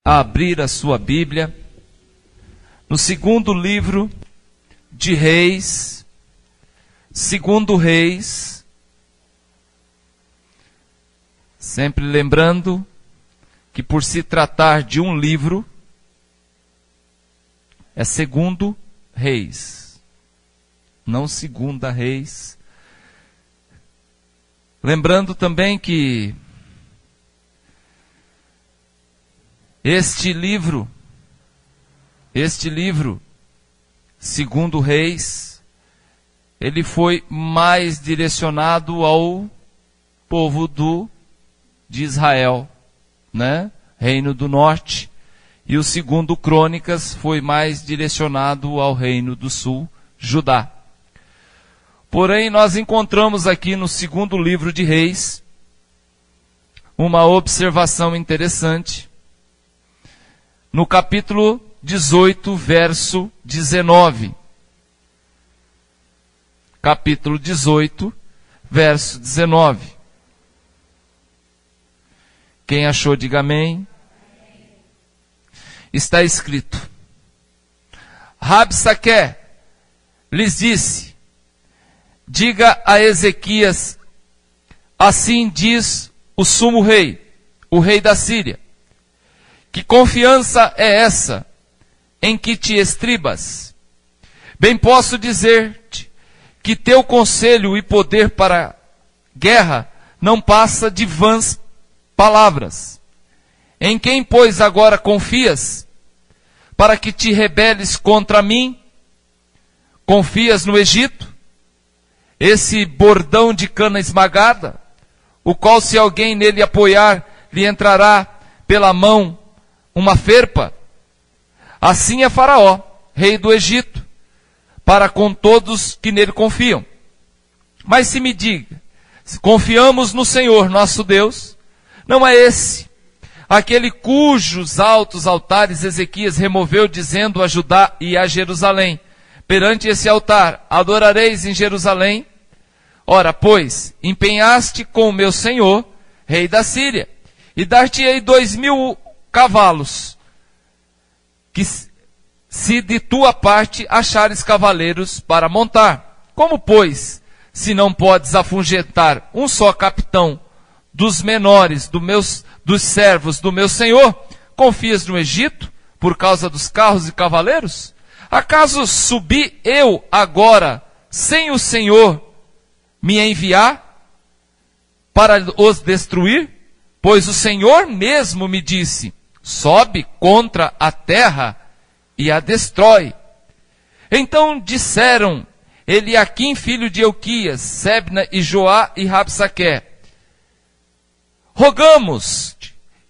A abrir a sua Bíblia no segundo livro de Reis, segundo Reis, sempre lembrando que por se tratar de um livro, é segundo Reis, não segunda Reis. Lembrando também que este livro, segundo Reis, ele foi mais direcionado ao povo de Israel, né? Reino do Norte. E o segundo Crônicas foi mais direcionado ao Reino do Sul, Judá. Porém, nós encontramos aqui no segundo livro de Reis uma observação interessante. No capítulo 18, verso 19. Capítulo 18, verso 19. Quem achou, diga amém. Está escrito: Rabsaque lhes disse: diga a Ezequias, assim diz o sumo rei, o rei da Síria, que confiança é essa em que te estribas? Bem posso dizer-te que teu conselho e poder para guerra não passa de vãs palavras. Em quem, pois, agora confias, para que te rebeles contra mim? Confias no Egito, esse bordão de cana esmagada, o qual, se alguém nele apoiar, lhe entrará pela mão uma ferpa? Assim é Faraó, rei do Egito, para com todos que nele confiam. Mas se me diga, se confiamos no Senhor nosso Deus, não é esse aquele cujos altos altares Ezequias removeu, dizendo a Judá e a Jerusalém: perante esse altar adorareis em Jerusalém? Ora, pois, empenhaste com o meu senhor, rei da Síria, e dar-te-ei 2.000 cavalos, que se de tua parte achares cavaleiros para montar. Como, pois, se não podes afugentar um só capitão dos menores dos servos do meu senhor, confias no Egito por causa dos carros e cavaleiros? Acaso subi eu agora sem o Senhor me enviar para os destruir? Pois o Senhor mesmo me disse: sobe contra a terra e a destrói. Então disseram Eliaquim, filho de Euquias, Sebna e Joá e Rabsaque: rogamos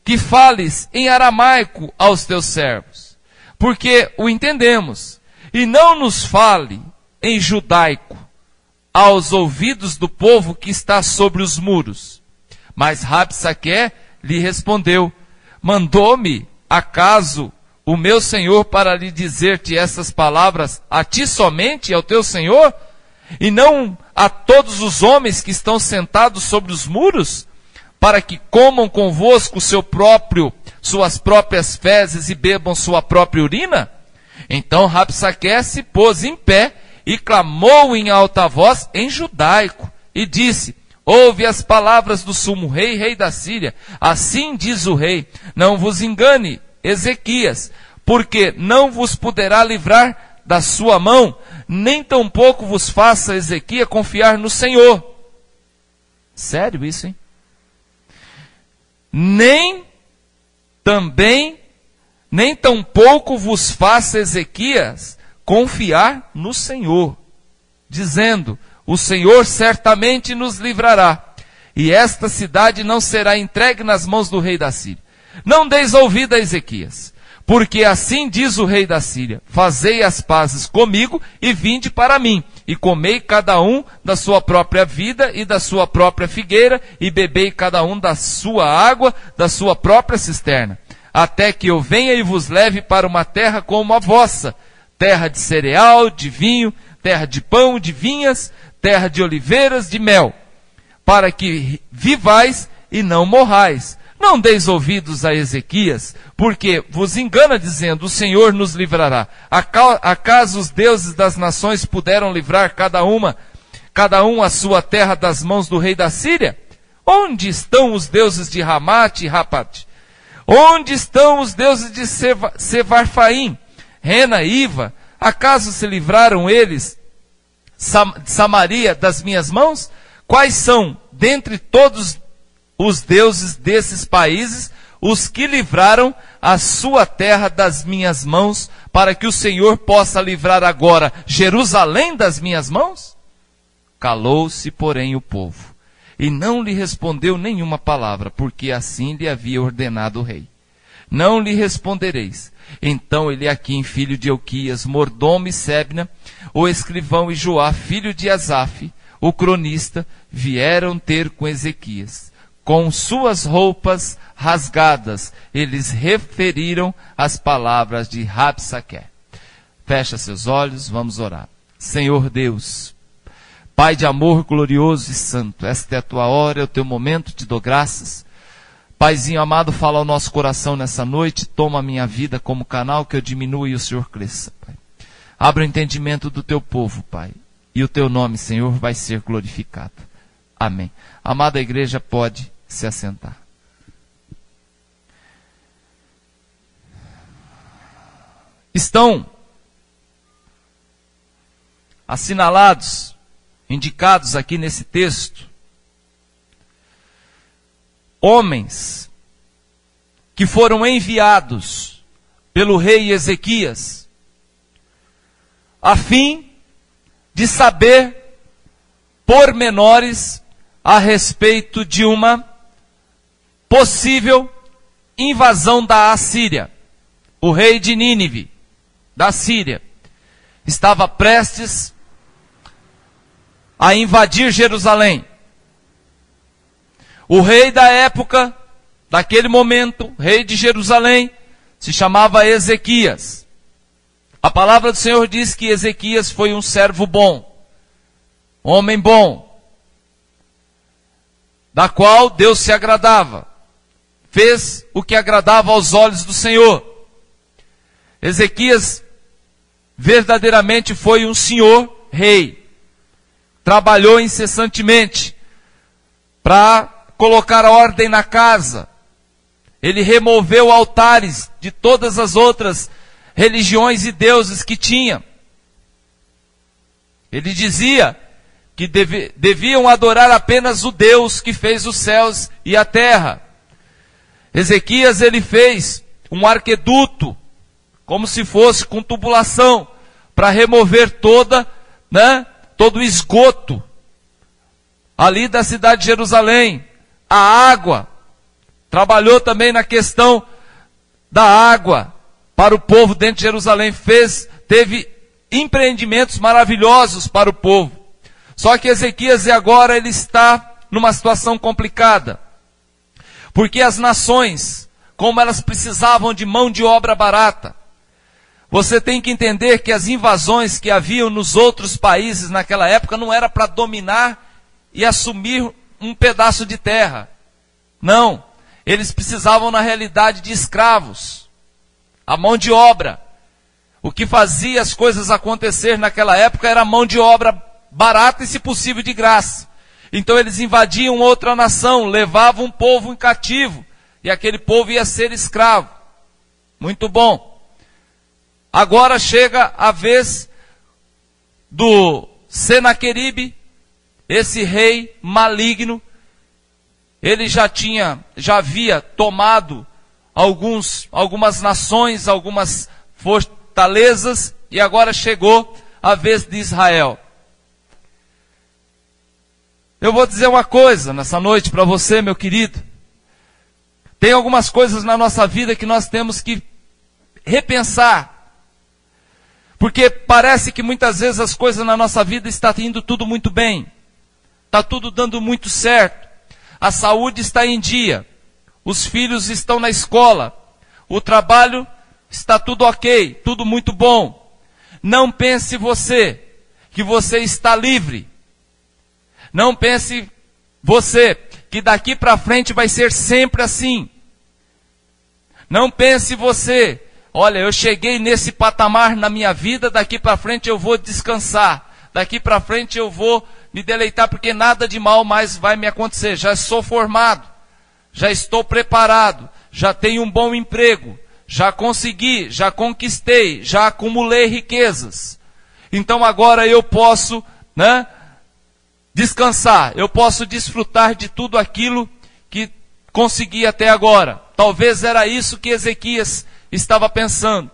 que fales em aramaico aos teus servos, porque o entendemos, e não nos fale em judaico aos ouvidos do povo que está sobre os muros. Mas Rabsaque lhe respondeu: mandou-me acaso o meu senhor para lhe dizer-te essas palavras a ti somente e ao teu senhor, e não a todos os homens que estão sentados sobre os muros, para que comam convosco suas próprias fezes e bebam sua própria urina? Então Rabsaque se pôs em pé e clamou em alta voz em judaico, e disse: ouve as palavras do sumo rei, rei da Síria. Assim diz o rei: não vos engane, Ezequias, porque não vos poderá livrar da sua mão, nem tampouco vos faça Ezequias confiar no Senhor. Sério isso, hein? Nem tampouco vos faça Ezequias confiar no Senhor, dizendo: o Senhor certamente nos livrará, e esta cidade não será entregue nas mãos do rei da Síria. Não deis ouvido a Ezequias, porque assim diz o rei da Síria: fazei as pazes comigo e vinde para mim, e comei cada um da sua própria vida e da sua própria figueira, e bebei cada um da sua água, da sua própria cisterna, até que eu venha e vos leve para uma terra como a vossa, terra de cereal, de vinho, terra de pão, de vinhas, terra de oliveiras, de mel, para que vivais e não morrais, Não deis ouvidos a Ezequias, porque vos engana dizendo, o Senhor nos livrará. Acaso os deuses das nações puderam livrar cada um a sua terra das mãos do rei da Síria? Onde estão os deuses de Ramate e Rapate? Onde estão os deuses de Sevarfaim, Rena e Iva? Acaso se livraram eles, Samaria, das minhas mãos? Quais são, dentre todos os deuses desses países, os que livraram a sua terra das minhas mãos, para que o Senhor possa livrar agora Jerusalém das minhas mãos? Calou-se, porém, o povo, e não lhe respondeu nenhuma palavra, porque assim lhe havia ordenado o rei. Não lhe respondereis. Então Eliaquim, filho de Euquias, mordomo e Sebna, o escrivão, e Joá, filho de Asaf, o cronista, vieram ter com Ezequias. Com suas roupas rasgadas, eles referiram as palavras de Rabsaque. Fecha seus olhos, vamos orar. Senhor Deus, Pai de amor glorioso e santo, esta é a tua hora, é o teu momento, te dou graças. Paizinho amado, fala ao nosso coração nessa noite, toma a minha vida como canal, que eu diminua e o Senhor cresça, Pai. Abra o entendimento do teu povo, Pai, e o teu nome, Senhor, vai ser glorificado. Amém. Amada igreja, pode se assentar. Estão assinalados, indicados aqui nesse texto, homens que foram enviados pelo rei Ezequias, a fim de saber pormenores a respeito de uma possível invasão da Assíria. O rei de Nínive, da Síria, estava prestes a invadir Jerusalém. O rei da época, daquele momento, rei de Jerusalém, se chamava Ezequias. A palavra do Senhor diz que Ezequias foi um servo bom, homem bom, da qual Deus se agradava. Fez o que agradava aos olhos do Senhor. Ezequias verdadeiramente foi um senhor rei. Trabalhou incessantemente para colocar ordem na casa. Ele removeu altares de todas as outras religiões e deuses que tinha. Ele dizia que deviam adorar apenas o Deus que fez os céus e a terra. Ezequias, ele fez um arqueduto, como se fosse com tubulação, para remover todo o esgoto ali da cidade de Jerusalém. A água, trabalhou também na questão da água para o povo dentro de Jerusalém, teve empreendimentos maravilhosos para o povo. Só que Ezequias agora ele está numa situação complicada, porque as nações, como elas precisavam de mão de obra barata, você tem que entender que as invasões que haviam nos outros países naquela época não era para dominar e assumir um pedaço de terra. Não, eles precisavam na realidade de escravos, a mão de obra. O que fazia as coisas acontecer naquela época era a mão de obra barata e, se possível, de graça. Então eles invadiam outra nação, levavam um povo em cativo, e aquele povo ia ser escravo. Muito bom. Agora chega a vez do Senaqueribe, esse rei maligno. Ele já havia tomado algumas nações, algumas fortalezas, e agora chegou a vez de Israel. Eu vou dizer uma coisa nessa noite para você, meu querido. Tem algumas coisas na nossa vida que nós temos que repensar. Porque parece que muitas vezes as coisas na nossa vida estão indo tudo muito bem. Está tudo dando muito certo. A saúde está em dia. Os filhos estão na escola. O trabalho está tudo ok, tudo muito bom. Não pense você que você está livre. Não pense você que daqui para frente vai ser sempre assim. Não pense você, olha, eu cheguei nesse patamar na minha vida, daqui para frente eu vou descansar. Daqui para frente eu vou me deleitar, porque nada de mal mais vai me acontecer. Já sou formado, já estou preparado, já tenho um bom emprego, já consegui, já conquistei, já acumulei riquezas. Então agora eu posso, descansar, eu posso desfrutar de tudo aquilo que consegui até agora. Talvez era isso que Ezequias estava pensando.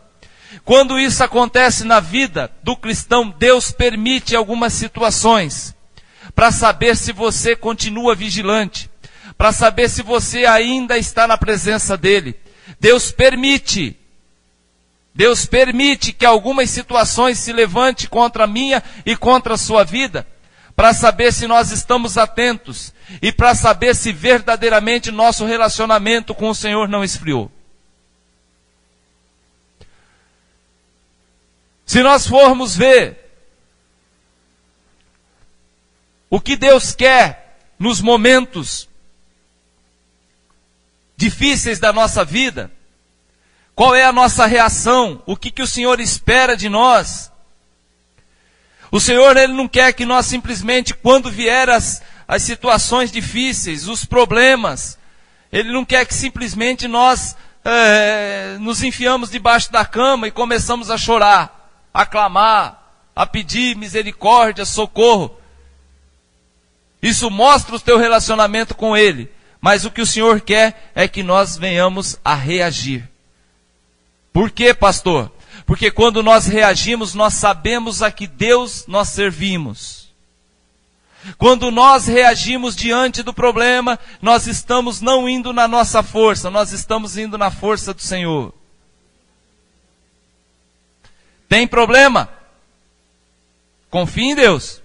Quando isso acontece na vida do cristão, Deus permite algumas situações para saber se você continua vigilante, para saber se você ainda está na presença dele. Deus permite que algumas situações se levante contra a minha e contra a sua vida, para saber se nós estamos atentos e para saber se verdadeiramente nosso relacionamento com o Senhor não esfriou. Se nós formos ver o que Deus quer nos momentos difíceis da nossa vida, qual é a nossa reação, o que o Senhor espera de nós? O Senhor, Ele não quer que nós simplesmente, quando vier as situações difíceis, os problemas, Ele não quer que simplesmente nós nos enfiamos debaixo da cama e começamos a chorar, a clamar, a pedir misericórdia, socorro. Isso mostra o teu relacionamento com Ele. Mas o que o Senhor quer é que nós venhamos a reagir. Por quê, pastor? Porque quando nós reagimos, nós sabemos a que Deus nós servimos. Quando nós reagimos diante do problema, nós estamos não indo na nossa força, nós estamos indo na força do Senhor. Tem problema? Confie em Deus,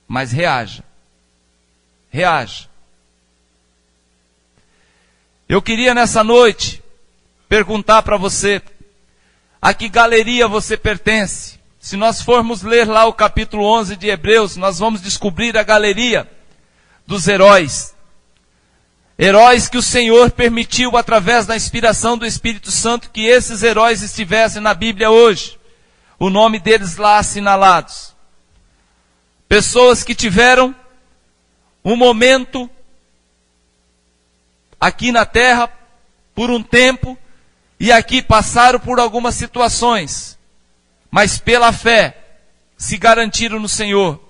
mas reaja. Reaja. Eu queria nessa noite perguntar para você, a que galeria você pertence? Se nós formos ler lá o capítulo 11 de Hebreus, nós vamos descobrir a galeria dos heróis. Heróis que o Senhor permitiu, através da inspiração do Espírito Santo, que esses heróis estivessem na Bíblia hoje. O nome deles lá assinalados. Pessoas que tiveram um momento aqui na terra por um tempo e aqui passaram por algumas situações, mas pela fé se garantiram no Senhor.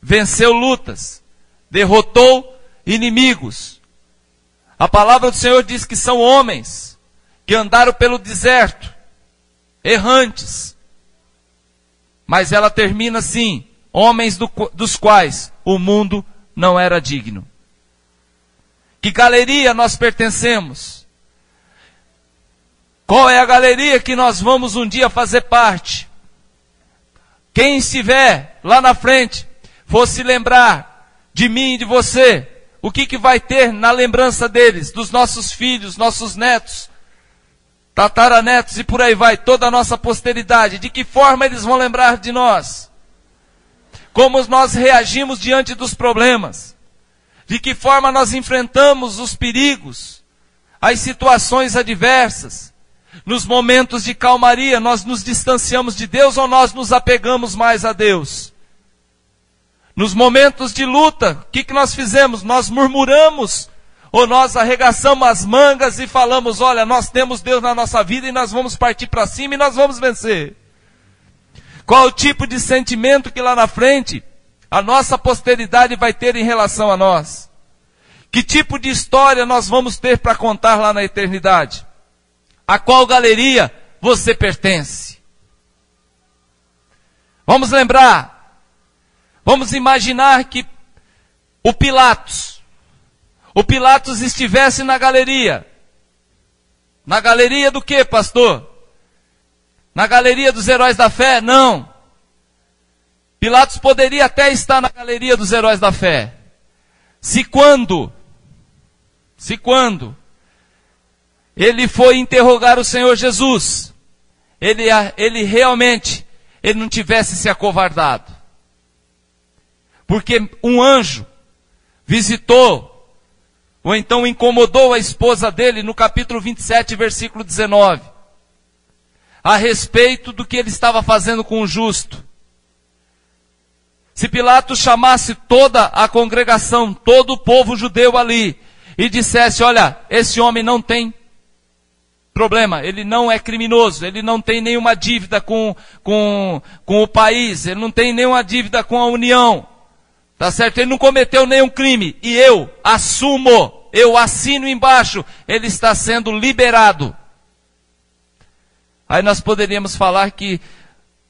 Venceu lutas, derrotou inimigos. A palavra do Senhor diz que são homens que andaram pelo deserto, errantes. Mas ela termina assim: homens dos quais o mundo não era digno. Que galeria nós pertencemos? Qual é a galeria que nós vamos um dia fazer parte? Quem estiver lá na frente, fosse lembrar de mim e de você, o que vai ter na lembrança deles, dos nossos filhos, nossos netos, tataranetos e por aí vai, toda a nossa posteridade? De que forma eles vão lembrar de nós? Como nós reagimos diante dos problemas? De que forma nós enfrentamos os perigos, as situações adversas? Nos momentos de calmaria, nós nos distanciamos de Deus ou nós nos apegamos mais a Deus? Nos momentos de luta, o que nós fizemos? Nós murmuramos ou nós arregaçamos as mangas e falamos: olha, nós temos Deus na nossa vida e nós vamos partir para cima e nós vamos vencer? Qual o tipo de sentimento que lá na frente a nossa posteridade vai ter em relação a nós? Que tipo de história nós vamos ter para contar lá na eternidade? A qual galeria você pertence? Vamos lembrar, vamos imaginar que o Pilatos estivesse na galeria. Na galeria do quê, pastor? Na galeria dos heróis da fé? Não. Pilatos poderia até estar na galeria dos heróis da fé. Se quando ele foi interrogar o Senhor Jesus, ele realmente não tivesse se acovardado. Porque um anjo visitou ou então incomodou a esposa dele, no capítulo 27, versículo 19, a respeito do que ele estava fazendo com o justo. Se Pilatos chamasse toda a congregação, todo o povo judeu ali, e dissesse, olha, esse homem não tem problema, ele não é criminoso, ele não tem nenhuma dívida com o país, ele não tem nenhuma dívida com a União, tá certo? Ele não cometeu nenhum crime, e eu assumo, eu assino embaixo, ele está sendo liberado. Aí nós poderíamos falar que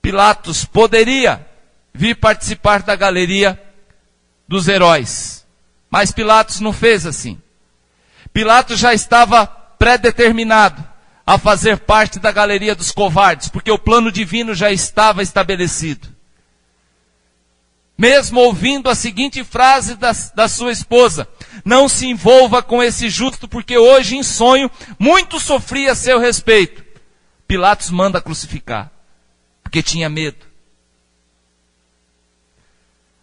Pilatos poderia vir participar da galeria dos heróis, mas Pilatos não fez assim. Pilatos já estava predeterminado a fazer parte da galeria dos covardes, porque o plano divino já estava estabelecido. Mesmo ouvindo a seguinte frase da sua esposa, não se envolva com esse justo, porque hoje em sonho muito sofri a seu respeito. Pilatos manda crucificar, porque tinha medo.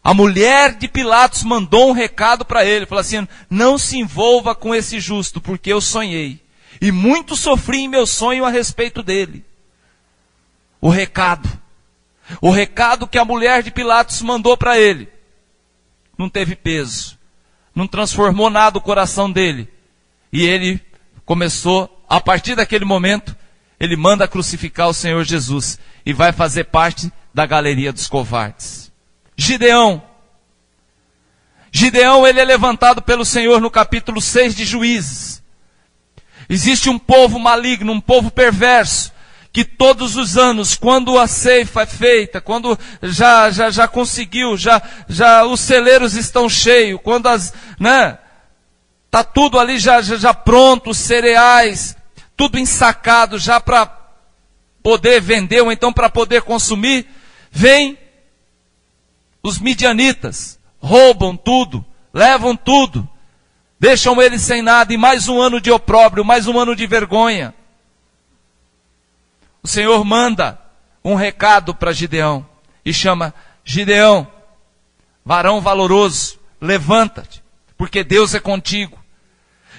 A mulher de Pilatos mandou um recado para ele, falou assim, não se envolva com esse justo, porque eu sonhei. E muito sofri em meu sonho a respeito dele. O recado que a mulher de Pilatos mandou para ele, não teve peso, não transformou nada o coração dele. E ele começou, a partir daquele momento, ele manda crucificar o Senhor Jesus, e vai fazer parte da galeria dos covardes. Gideão, ele é levantado pelo Senhor no capítulo 6 de Juízes. Existe um povo maligno, um povo perverso, que todos os anos, quando a ceifa é feita, quando já conseguiu, já os celeiros estão cheios, quando tá tudo ali já pronto, os cereais, tudo ensacado já para poder vender, ou então para poder consumir, vem os midianitas, roubam tudo, levam tudo, deixam eles sem nada, e mais um ano de opróbrio, mais um ano de vergonha. O Senhor manda um recado para Gideão, e chama, Gideão, varão valoroso, levanta-te, porque Deus é contigo.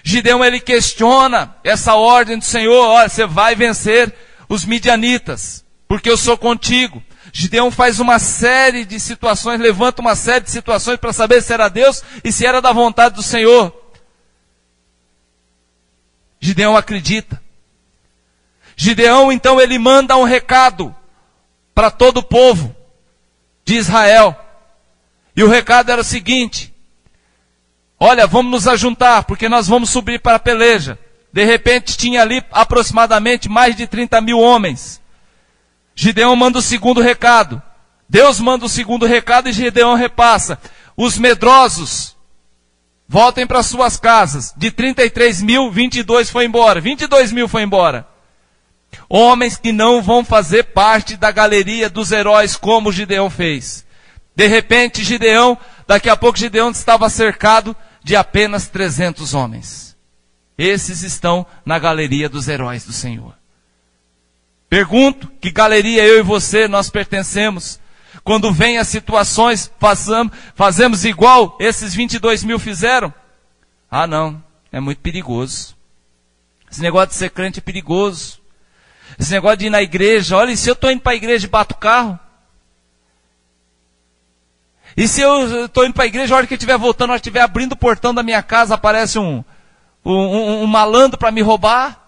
Gideão, ele questiona essa ordem do Senhor, olha, você vai vencer os midianitas, porque eu sou contigo. Gideão faz uma série de situações, levanta uma série de situações para saber se era Deus e se era da vontade do Senhor. Gideão acredita. Gideão, então, ele manda um recado para todo o povo de Israel. E o recado era o seguinte, olha, vamos nos ajuntar, porque nós vamos subir para a peleja. De repente tinha ali aproximadamente mais de 30 mil homens. Gideão manda o segundo recado. Deus manda o segundo recado e Gideão repassa. Os medrosos, voltem para suas casas. De 33 mil, 22 foi embora. 22 mil foi embora. Homens que não vão fazer parte da galeria dos heróis como Gideão fez. De repente Gideão, daqui a pouco Gideão estava cercado de apenas 300 homens. Esses estão na galeria dos heróis do Senhor. Pergunto, que galeria eu e você nós pertencemos? Quando vem as situações, fazemos igual esses 22 mil fizeram? Ah não, é muito perigoso. Esse negócio de ser crente é perigoso. Esse negócio de ir na igreja, olha, e se eu estou indo para a igreja e bato o carro? E se eu estou indo para a igreja, a hora que eu estiver voltando, a hora que estiver abrindo o portão da minha casa, aparece um malandro para me roubar?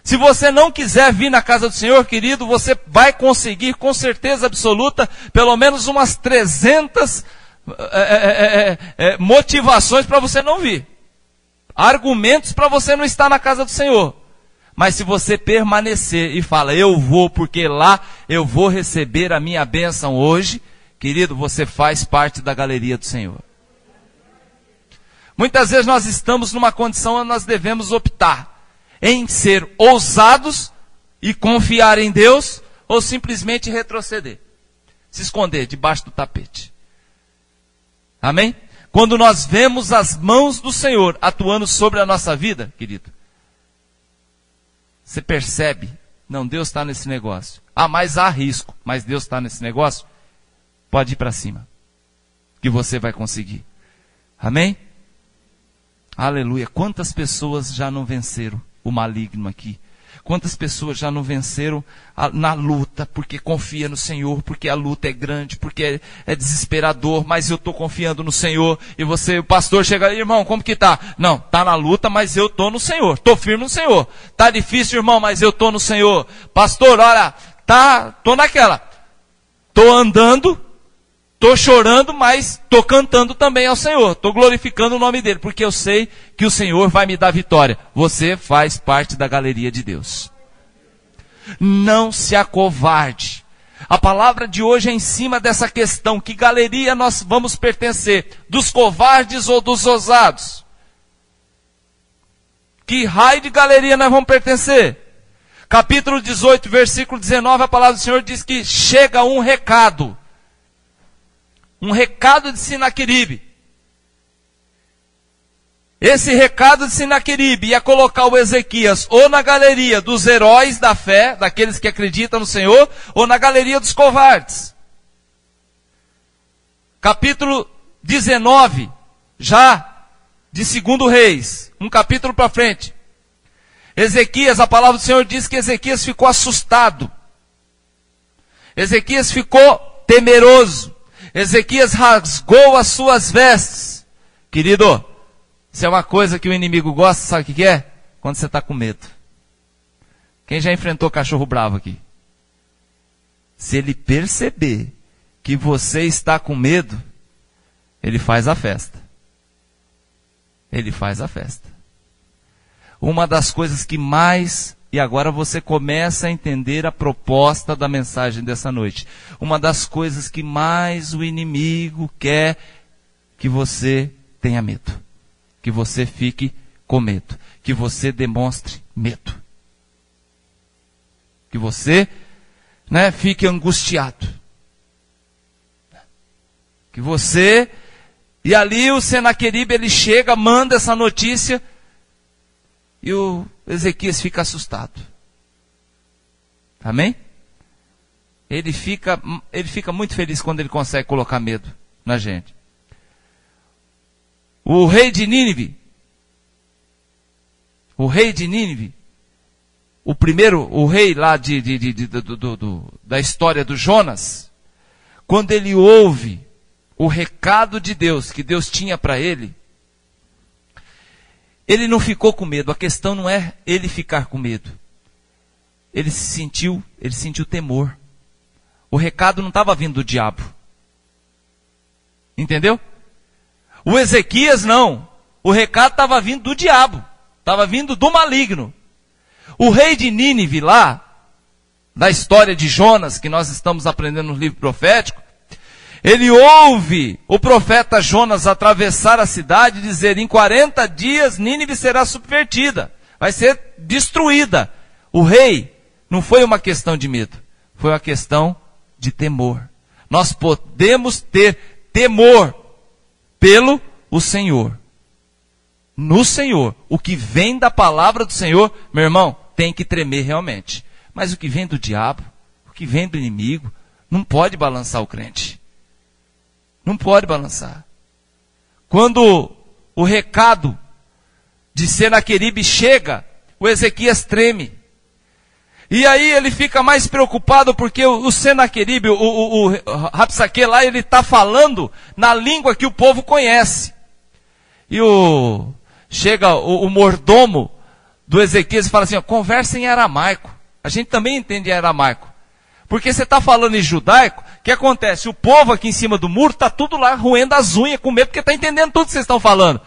Se você não quiser vir na casa do Senhor, querido, você vai conseguir, com certeza absoluta, pelo menos umas 300 motivações para você não vir. Argumentos para você não estar na casa do Senhor. Mas se você permanecer e fala, eu vou porque lá eu vou receber a minha bênção hoje, querido, você faz parte da galeria do Senhor. Muitas vezes nós estamos numa condição onde nós devemos optar em ser ousados e confiar em Deus, ou simplesmente retroceder, se esconder debaixo do tapete. Amém? Quando nós vemos as mãos do Senhor atuando sobre a nossa vida, querido, você percebe, não, Deus está nesse negócio. Ah, mas há risco, mas Deus está nesse negócio, pode ir para cima, que você vai conseguir. Amém? Aleluia. Quantas pessoas já não venceram o maligno aqui? Quantas pessoas já não venceram na luta, porque confia no Senhor, porque a luta é grande, porque é desesperador, mas eu estou confiando no Senhor. E o pastor chega aí, irmão, como que tá? Não, tá na luta, mas eu estou no Senhor, estou firme no Senhor. Tá difícil, irmão, mas eu estou no Senhor. Pastor, olha, tô naquela. Tô andando, tô chorando, mas tô cantando também ao Senhor. Tô glorificando o nome dele, porque eu sei que o Senhor vai me dar vitória. Você faz parte da galeria de Deus. Não se acovarde. A palavra de hoje é em cima dessa questão. Que galeria nós vamos pertencer? Dos covardes ou dos ousados? Que raio de galeria nós vamos pertencer? Capítulo 18, versículo 19, a palavra do Senhor diz que chega um recado. Um recado de Sinaqueribe. Esse recado de Sinaqueribe ia colocar o Ezequias ou na galeria dos heróis da fé, daqueles que acreditam no Senhor, ou na galeria dos covardes. Capítulo 19, já de 2 Reis, um capítulo para frente. Ezequias, a palavra do Senhor diz que Ezequias ficou assustado. Ezequias ficou temeroso. Ezequias rasgou as suas vestes. Querido, isso é uma coisa que o inimigo gosta, sabe o que é? Quando você está com medo. Quem já enfrentou cachorro bravo aqui? Se ele perceber que você está com medo, ele faz a festa. Ele faz a festa. Uma das coisas que mais, e agora você começa a entender a proposta da mensagem dessa noite. Uma das coisas que mais o inimigo quer que você tenha medo. Que você fique com medo. Que você demonstre medo. Que você, fique angustiado. Que você, e ali o Senaqueribe, ele chega, manda essa notícia, e o Ezequias fica assustado. Amém? Ele fica muito feliz quando ele consegue colocar medo na gente. O rei de Nínive, o rei lá da história do Jonas, quando ele ouve o recado de Deus, que Deus tinha para ele não ficou com medo. A questão não é ele ficar com medo. Ele sentiu temor. O recado não estava vindo do diabo. Entendeu? O Ezequias não. O recado estava vindo do diabo. Estava vindo do maligno. O rei de Nínive lá, da história de Jonas, que nós estamos aprendendo no livro profético, ele ouve o profeta Jonas atravessar a cidade e dizer, em 40 dias Nínive será subvertida, vai ser destruída. O rei, não foi uma questão de medo, foi uma questão de temor. Nós podemos ter temor pelo o Senhor. No Senhor, o que vem da palavra do Senhor, meu irmão, tem que tremer realmente. Mas o que vem do diabo, o que vem do inimigo, não pode balançar o crente. Não pode balançar. Quando o recado de Senaqueribe chega, o Ezequias treme. E aí ele fica mais preocupado porque o Senaqueribe, o Rabsaque lá, ele está falando na língua que o povo conhece. E chega o mordomo do Ezequias e fala assim, conversa em aramaico. A gente também entende em aramaico. Porque você está falando em judaico, o que acontece? O povo aqui em cima do muro está tudo lá roendo as unhas com medo, porque está entendendo tudo que vocês estão falando.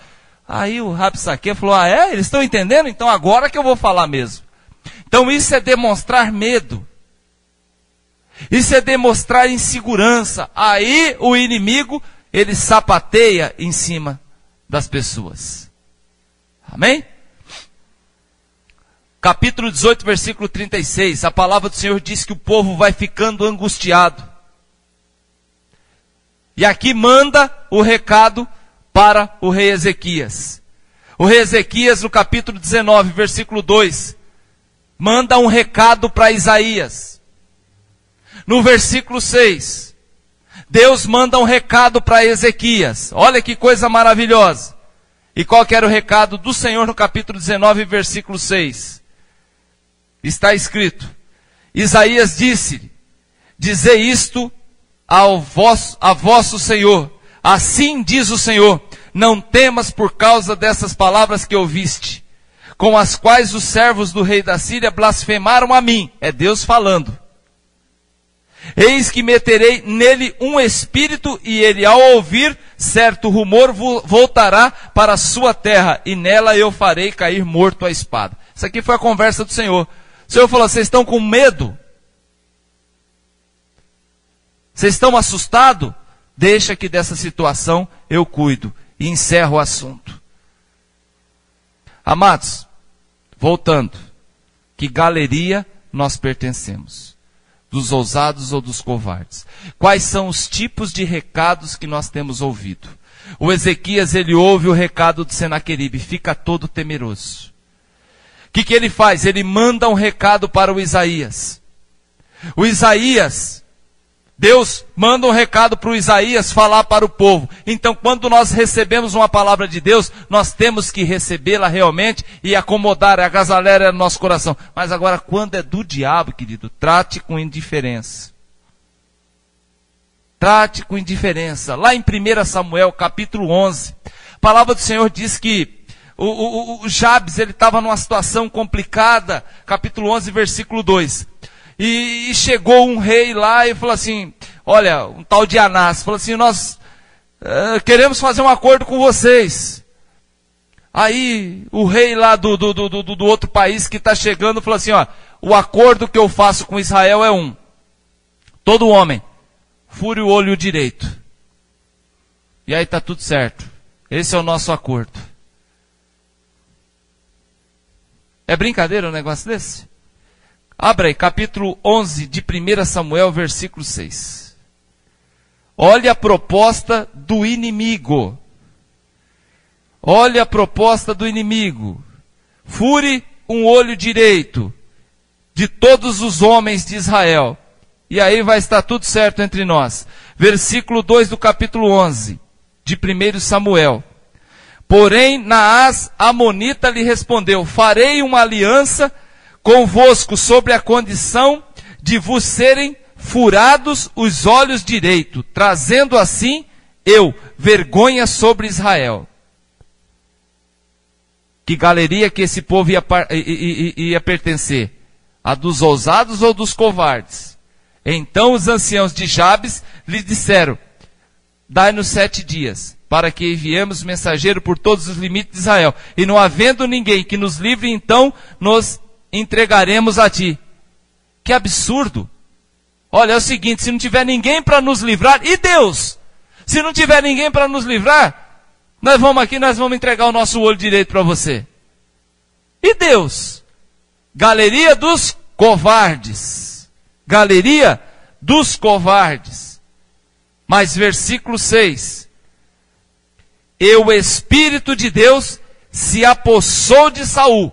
Aí o Rabsaque falou, eles estão entendendo? Então agora que eu vou falar mesmo. Então isso é demonstrar medo. Isso é demonstrar insegurança. Aí o inimigo, ele sapateia em cima das pessoas. Amém? Capítulo 18, versículo 36, a palavra do Senhor diz que o povo vai ficando angustiado. E aqui manda o recado para o rei Ezequias. O rei Ezequias, no capítulo 19, versículo 2, manda um recado para Isaías. No versículo 6, Deus manda um recado para Ezequias. Olha que coisa maravilhosa. E qual que era o recado do Senhor no capítulo 19, versículo 6? Está escrito: Isaías disse: dizei isto a vosso Senhor. Assim diz o Senhor: não temas por causa dessas palavras que ouviste, com as quais os servos do rei da Síria blasfemaram a mim. É Deus falando. Eis que meterei nele um espírito, e ele, ao ouvir certo rumor, voltará para a sua terra, e nela eu farei cair morto a espada. Isso aqui foi a conversa do Senhor. O Senhor falou: vocês estão com medo? Vocês estão assustados? Deixa que dessa situação eu cuido. E encerro o assunto. Amados, voltando, que galeria nós pertencemos? Dos ousados ou dos covardes? Quais são os tipos de recados que nós temos ouvido? O Ezequias, ele ouve o recado de Senaqueribe, fica todo temeroso. O que ele faz? Ele manda um recado para o Isaías. O Isaías, Deus manda um recado para o Isaías falar para o povo. Então, quando nós recebemos uma palavra de Deus, nós temos que recebê-la realmente e acomodar, agasalhar no nosso coração. Mas agora, quando é do diabo, querido, trate com indiferença. Trate com indiferença. Lá em 1 Samuel, capítulo 11, a palavra do Senhor diz que o Jabes, ele estava numa situação complicada. Capítulo 11, versículo 2. E chegou um rei lá e falou assim, olha, um tal de Anás, falou assim: nós queremos fazer um acordo com vocês. Aí o rei lá do outro país que está chegando falou assim: ó, o acordo que eu faço com Israel é um: todo homem fure o olho direito. E aí está tudo certo. Esse é o nosso acordo. É brincadeira um negócio desse? Abra aí, capítulo 11 de 1 Samuel, versículo 6. Olha a proposta do inimigo. Olha a proposta do inimigo. Fure um olho direito de todos os homens de Israel. E aí vai estar tudo certo entre nós. Versículo 2 do capítulo 11 de 1 Samuel. Porém, Naás Amonita lhe respondeu: farei uma aliança convosco sobre a condição de vos serem furados os olhos direito, trazendo assim eu vergonha sobre Israel. Que galeria que esse povo ia pertencer? A dos ousados ou dos covardes? Então os anciãos de Jabes lhe disseram: dai-nos 7 dias, para que enviemos mensageiro por todos os limites de Israel, e não havendo ninguém que nos livre, então nos entregaremos a ti. Que absurdo! Olha, é o seguinte: se não tiver ninguém para nos livrar, e Deus? Se não tiver ninguém para nos livrar, nós vamos entregar o nosso olho direito para você. E Deus? Galeria dos covardes. Galeria dos covardes. Mas versículo 6. E o Espírito de Deus se apossou de Saul,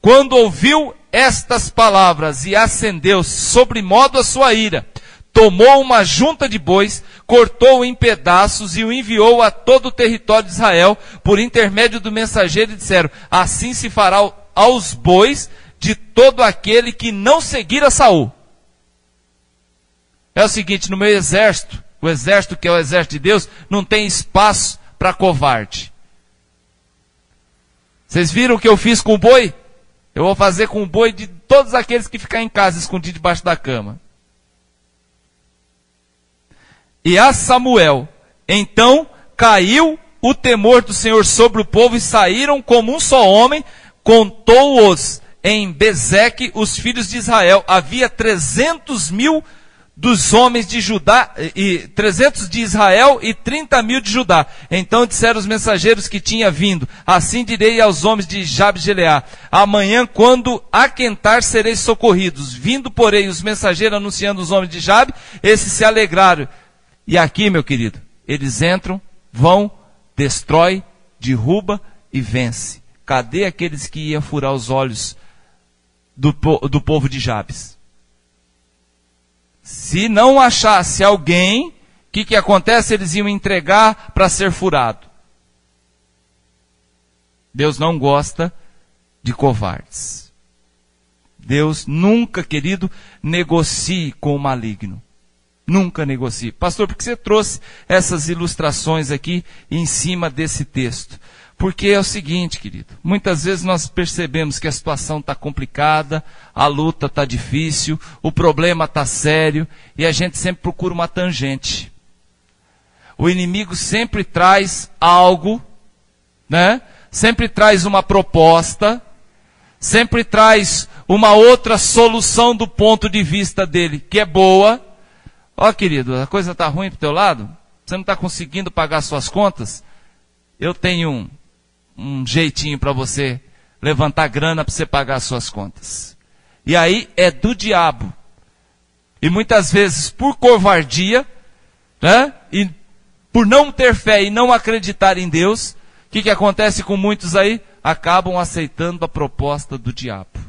quando ouviu estas palavras, e acendeu sobremodo a sua ira. Tomou uma junta de bois, cortou-o em pedaços e o enviou a todo o território de Israel, por intermédio do mensageiro, e disseram: assim se fará aos bois de todo aquele que não seguir a Saul. É o seguinte: no meu exército, o exército que é o exército de Deus, não tem espaço para covarde. Vocês viram o que eu fiz com o boi? Eu vou fazer com o boi de todos aqueles que ficam em casa, escondidos debaixo da cama. E a Samuel, então caiu o temor do Senhor sobre o povo, e saíram como um só homem. Contou-os em Bezeque os filhos de Israel. Havia 300.000 dos homens de Judá, e 300 de Israel e 30.000 de Judá. Então disseram os mensageiros que tinha vindo: assim direi aos homens de Jabes de Gileade: amanhã, quando aquentar, sereis socorridos. Vindo, porém, os mensageiros anunciando os homens de Jabe, esses se alegraram. E aqui, meu querido, eles entram, vão, destrói, derruba e vence. Cadê aqueles que iam furar os olhos do povo de Jabes? Se não achasse alguém, o que acontece? Eles iam entregar para ser furado. Deus não gosta de covardes. Deus nunca, querido, negocie com o maligno. Nunca negocie. Pastor, por que você trouxe essas ilustrações aqui em cima desse texto? Porque é o seguinte, querido, muitas vezes nós percebemos que a situação está complicada, a luta está difícil, o problema está sério, e a gente sempre procura uma tangente. O inimigo sempre traz algo, né? Sempre traz uma proposta, sempre traz uma outra solução do ponto de vista dele, que é boa. Ó, querido, a coisa está ruim para o teu lado? Você não está conseguindo pagar suas contas? Eu tenho um jeitinho para você levantar grana para você pagar as suas contas. E aí é do diabo. E muitas vezes por covardia, né? E por não ter fé e não acreditar em Deus, o que acontece com muitos aí? Acabam aceitando a proposta do diabo.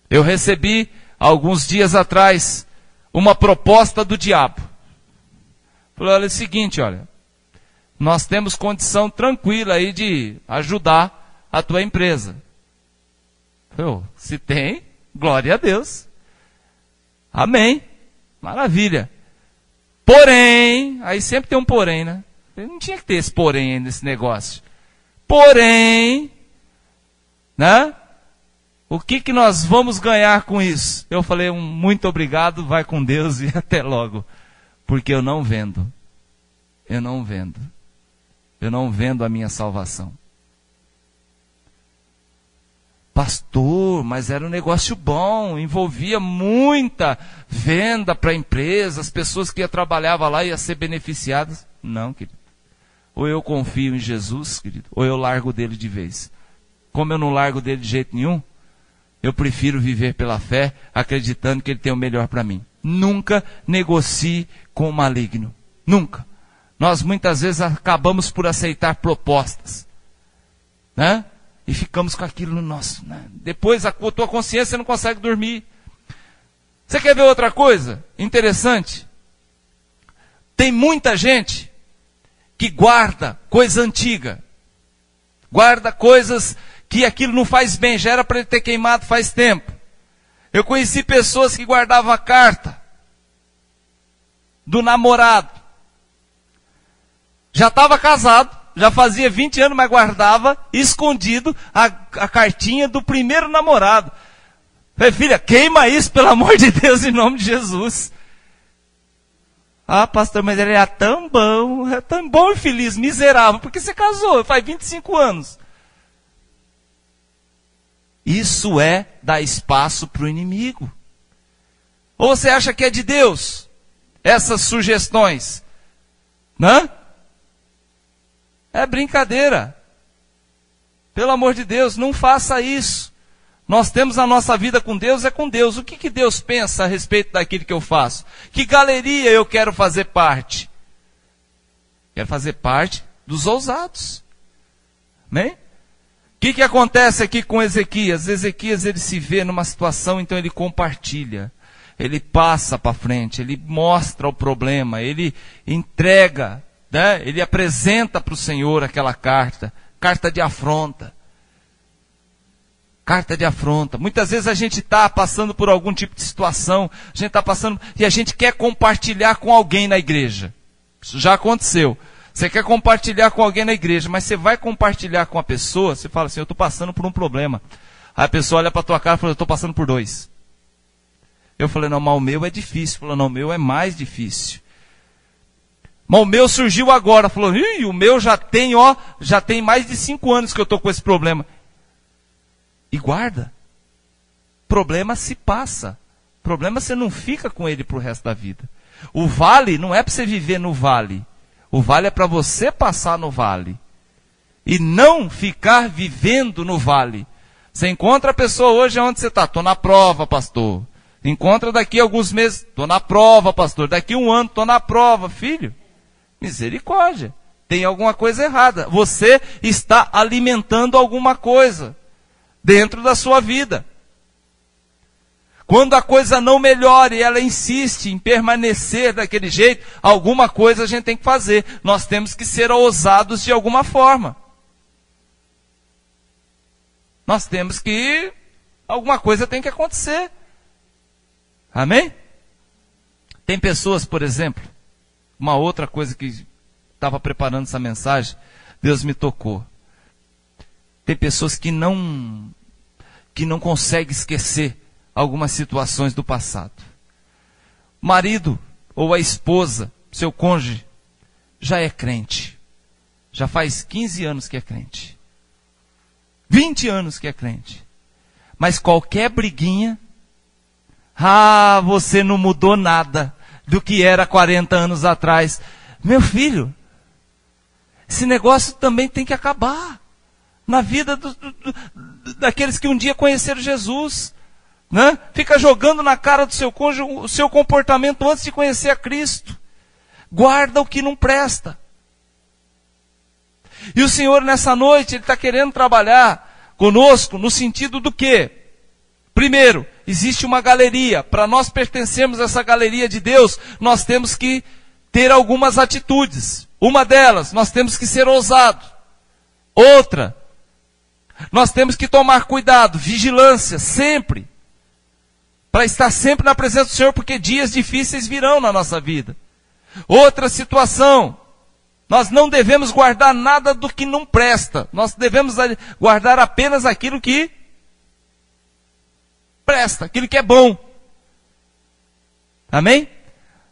Eu recebi, alguns dias atrás, uma proposta do diabo. Falei, olha, é o seguinte, olha, nós temos condição tranquila aí de ajudar a tua empresa. Falei, se tem, glória a Deus. Amém. Maravilha. Porém, aí sempre tem um porém, né? Não tinha que ter esse porém aí nesse negócio. Porém, né? O que nós vamos ganhar com isso? Eu falei, muito obrigado, vai com Deus e até logo. Porque eu não vendo. Eu não vendo. Eu não vendo a minha salvação. Pastor, mas era um negócio bom, envolvia muita venda para a empresa, as pessoas que trabalhavam lá iam ser beneficiadas. Não, querido. Ou eu confio em Jesus, querido, ou eu largo dele de vez. Como eu não largo dele de jeito nenhum, eu prefiro viver pela fé, acreditando que ele tem o melhor para mim. Nunca negocie com o maligno. Nunca. Nós muitas vezes acabamos por aceitar propostas, né? E ficamos com aquilo no nosso, né? Depois a tua consciência não consegue dormir. Você quer ver outra coisa interessante? Tem muita gente que guarda coisa antiga. Guarda coisas que aquilo não faz bem, já era para ele ter queimado faz tempo. Eu conheci pessoas que guardavam a carta do namorado. Já estava casado, já fazia 20 anos, mas guardava escondido a cartinha do primeiro namorado. Falei, filha, queima isso, pelo amor de Deus, em nome de Jesus. Ah, pastor, mas ele é tão bom e feliz, miserável, porque você casou, faz 25 anos. Isso é dar espaço para o inimigo. Ou você acha que é de Deus? Essas sugestões, né? É brincadeira. Pelo amor de Deus, não faça isso. Nós temos a nossa vida com Deus, é com Deus. O que Deus pensa a respeito daquilo que eu faço? Que galeria eu quero fazer parte? Quero fazer parte dos ousados. Amém? O que acontece aqui com Ezequias? Ezequias, ele se vê numa situação, então ele compartilha. Ele passa para frente, ele mostra o problema, ele entrega, né? Ele apresenta para o Senhor aquela carta de afronta. Carta de afronta. Muitas vezes a gente está passando por algum tipo de situação, a gente está passando, e a gente quer compartilhar com alguém na igreja. Isso já aconteceu. Você quer compartilhar com alguém na igreja, mas você vai compartilhar com a pessoa, você fala assim, eu estou passando por um problema. Aí a pessoa olha para a tua cara e fala, eu estou passando por 2. Eu falei, não, mas o meu é difícil. Falou, não, o meu é mais difícil. Mas o meu surgiu agora. Falou, o meu já tem mais de 5 anos que eu estou com esse problema. E guarda. Problema se passa. Problema você não fica com ele para o resto da vida. O vale não é para você viver no vale. O vale é para você passar no vale. E não ficar vivendo no vale. Você encontra a pessoa hoje onde você está. Estou na prova, pastor. Encontra daqui a alguns meses. Estou na prova, pastor. Daqui a 1 ano, estou na prova. Filho, misericórdia. Tem alguma coisa errada. Você está alimentando alguma coisa dentro da sua vida. Quando a coisa não melhora e ela insiste em permanecer daquele jeito, alguma coisa a gente tem que fazer. Nós temos que ser ousados de alguma forma. nós temos que, alguma coisa tem que acontecer. Amém? Tem pessoas, por exemplo, uma outra coisa que estava preparando essa mensagem, Deus me tocou. Tem pessoas que não conseguem esquecer algumas situações do passado. O marido ou a esposa, seu cônjuge, já é crente. Já faz 15 anos que é crente. 20 anos que é crente. Mas qualquer briguinha, você não mudou nada do que era 40 anos atrás. Meu filho, esse negócio também tem que acabar na vida daqueles que um dia conheceram Jesus. Né? Fica jogando na cara do seu cônjuge o seu comportamento antes de conhecer a Cristo. Guarda o que não presta. E o Senhor nessa noite, Ele está querendo trabalhar conosco no sentido do quê? Primeiro, existe uma galeria. Para nós pertencermos a essa galeria de Deus, nós temos que ter algumas atitudes. Uma delas, nós temos que ser ousados. Outra, nós temos que tomar cuidado, vigilância, sempre. Para estar sempre na presença do Senhor, porque dias difíceis virão na nossa vida. Outra situação, nós não devemos guardar nada do que não presta. Nós devemos guardar apenas aquilo que presta, aquilo que é bom. Amém?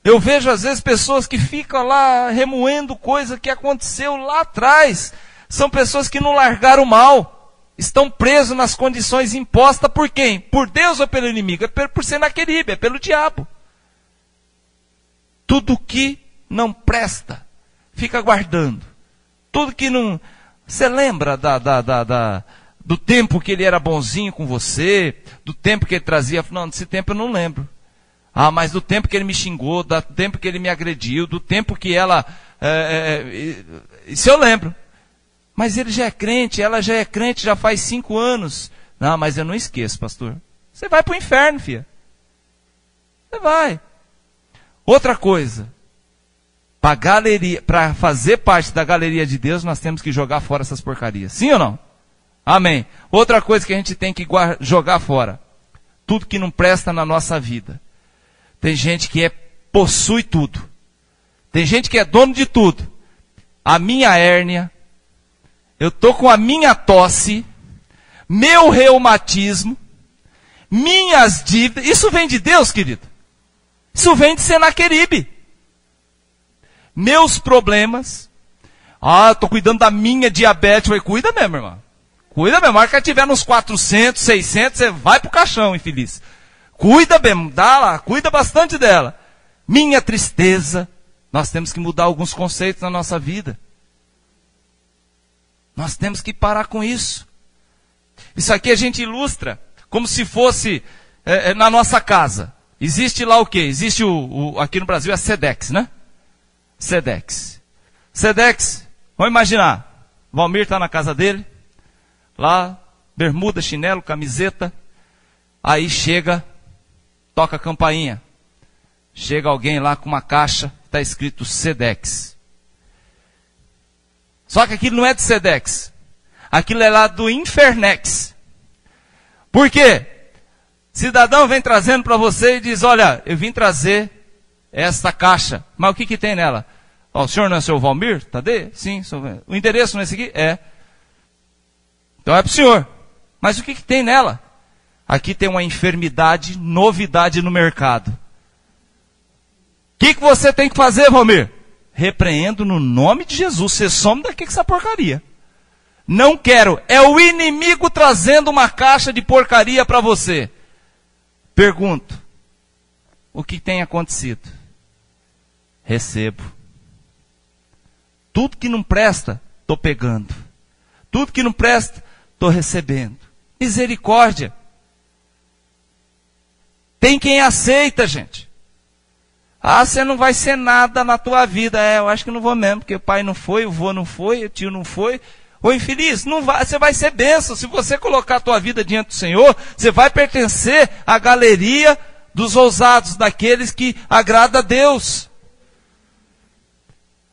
Eu vejo às vezes pessoas que ficam lá remoendo coisa que aconteceu lá atrás. São pessoas que não largaram o mal. Estão presos nas condições impostas por quem? Por Deus ou pelo inimigo? É por Senaqueribe, é pelo diabo. Tudo que não presta, fica guardando. Tudo que não... Você lembra do tempo que ele era bonzinho com você? Do tempo que ele trazia? Não, desse tempo eu não lembro. Mas do tempo que ele me xingou, do tempo que ele me agrediu, do tempo que ela... Isso eu lembro. Mas ele já é crente, ela já é crente, já faz 5 anos. Não, mas eu não esqueço, pastor. Você vai para o inferno, filha. Você vai. Outra coisa. Para fazer parte da galeria de Deus, nós temos que jogar fora essas porcarias. Sim ou não? Amém. Outra coisa que a gente tem que jogar fora. Tudo que não presta na nossa vida. Tem gente que possui tudo. Tem gente que é dono de tudo. A minha hérnia... Eu estou com a minha tosse, meu reumatismo, minhas dívidas. Isso vem de Deus, querido. Isso vem de Senaqueribe. Meus problemas. Estou cuidando da minha diabetes. Eu falei, cuida mesmo, irmão. Cuida mesmo. A hora que tiver nos 400, 600, você vai para o caixão, infeliz. Cuida mesmo, dá lá, cuida bastante dela. Minha tristeza. Nós temos que mudar alguns conceitos na nossa vida. Nós temos que parar com isso. Isso aqui a gente ilustra como se fosse na nossa casa. Existe lá o quê? Existe aqui no Brasil a Sedex, né? Sedex. Sedex, vamos imaginar. Valmir está na casa dele. Lá, bermuda, chinelo, camiseta. Aí chega, toca a campainha. Chega alguém lá com uma caixa, está escrito Sedex. Só que aquilo não é de Sedex. Aquilo é lá do Infernex. Por quê? Cidadão vem trazendo para você e diz, olha, eu vim trazer essa caixa. Mas o que tem nela? O senhor não é o seu Valmir? Tadê? Sim. O endereço não é esse aqui? É. Então é para o senhor. Mas o que tem nela? Aqui tem uma enfermidade, novidade no mercado. O que você tem que fazer, Valmir? Repreendo no nome de Jesus. Você some daqui com essa porcaria. Não quero. É o inimigo trazendo uma caixa de porcaria para você. Pergunto. O que tem acontecido? Recebo. Tudo que não presta, estou pegando. Tudo que não presta, estou recebendo. Misericórdia. Tem quem aceita, gente. Você não vai ser nada na tua vida. Eu acho que não vou mesmo, porque o pai não foi, o vô não foi, o tio não foi. Ô infeliz, não vai, você vai ser bênção. Se você colocar a tua vida diante do Senhor, você vai pertencer à galeria dos ousados, daqueles que agrada a Deus.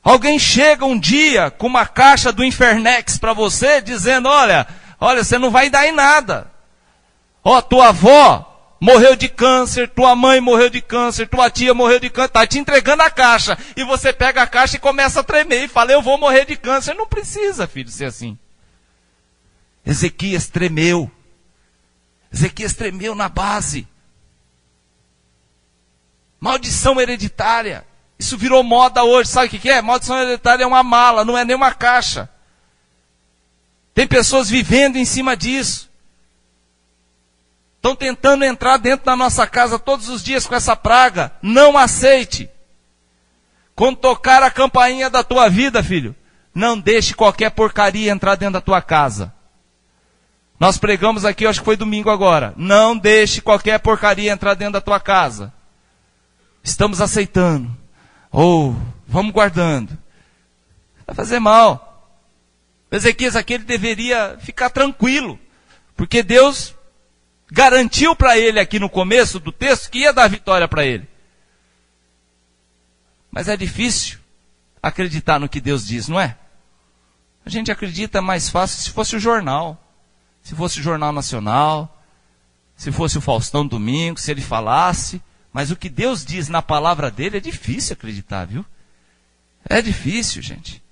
Alguém chega um dia com uma caixa do Infernex para você, dizendo, olha, Olha, você não vai dar em nada. Ó, tua avó morreu de câncer, tua mãe morreu de câncer, tua tia morreu de câncer, está te entregando a caixa. E você pega a caixa e começa a tremer e fala, eu vou morrer de câncer. Não precisa, filho, ser assim. Ezequias tremeu. Ezequias tremeu na base. Maldição hereditária. Isso virou moda hoje. Sabe o que é? Maldição hereditária é uma mala, não é nem uma caixa. Tem pessoas vivendo em cima disso. Estão tentando entrar dentro da nossa casa todos os dias com essa praga. Não aceite. Quando tocar a campainha da tua vida, filho, não deixe qualquer porcaria entrar dentro da tua casa. Nós pregamos aqui, acho que foi domingo agora. Não deixe qualquer porcaria entrar dentro da tua casa. Estamos aceitando. Ou, vamos guardando. Vai fazer mal. Ezequias aqui, ele deveria ficar tranquilo. Porque Deus garantiu para ele aqui no começo do texto que ia dar vitória para ele. Mas é difícil acreditar no que Deus diz, não é? A gente acredita mais fácil se fosse o jornal. Se fosse o Jornal Nacional. Se fosse o Faustão Domingo, se ele falasse. Mas o que Deus diz na palavra dele é difícil acreditar, viu? É difícil, gente.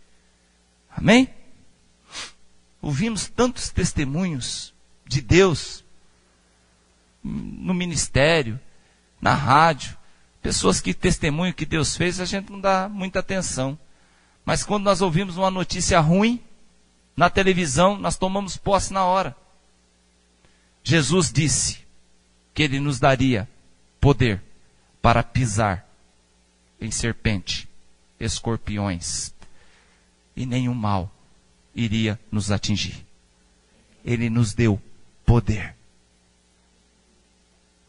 Amém? Ouvimos tantos testemunhos de Deus no ministério, na rádio, pessoas que testemunham que Deus fez, a gente não dá muita atenção. Mas quando nós ouvimos uma notícia ruim na televisão, nós tomamos posse na hora. Jesus disse que Ele nos daria poder para pisar em serpente, escorpiões, e nenhum mal iria nos atingir. Ele nos deu poder.